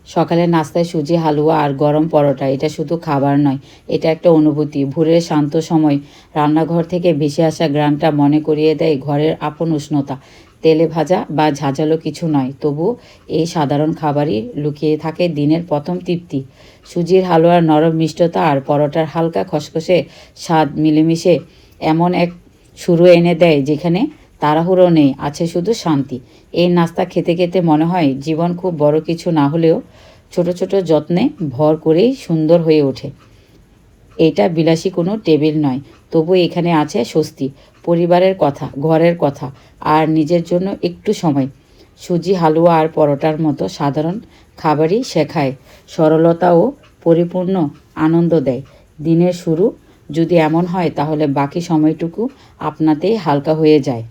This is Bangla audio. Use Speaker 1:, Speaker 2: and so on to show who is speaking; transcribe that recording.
Speaker 1: সকালের নাস্তায় সুজি, হালুয়া আর গরম পরোটা, এটা শুধু খাবার নয়, এটা একটা অনুভূতি। ভোরের শান্ত সময় রান্নাঘর থেকে ভেসে আসা ঘ্রাণটা মনে করিয়ে দেয় ঘরের আপন উষ্ণতা। তেলে ভাজা বা ঝাঁঝালো কিছু নয়, তবু এই সাধারণ খাবারই লুকিয়ে থাকে দিনের প্রথম তৃপ্তি। সুজির হালুয়ার নরম মিষ্টতা আর পরোটার হালকা খসখসে স্বাদ মিলেমিশে এমন এক শুরু এনে দেয় যেখানে তাড়াহুড়ো নেই, আছে শুধু শান্তি। এই নাস্তা খেতে খেতে মনে হয় জীবন খুব বড় কিছু না হলেও ছোট ছোট যত্নে ভর করেই সুন্দর হয়ে ওঠে। এটা বিলাসী কোনো টেবিল নয়, তবু এখানে আছে স্বস্তি, পরিবারের কথা, ঘরের কথা আর নিজের জন্য একটু সময়। সুজি, হালুয়া আর পরোটার মতো সাধারণ খাবারই শেখায় সরলতা ও পরিপূর্ণ আনন্দ দেয়। দিনের শুরু যদি এমন হয় তাহলে বাকি সময়টুকু আপনাতেই হালকা হয়ে যায়।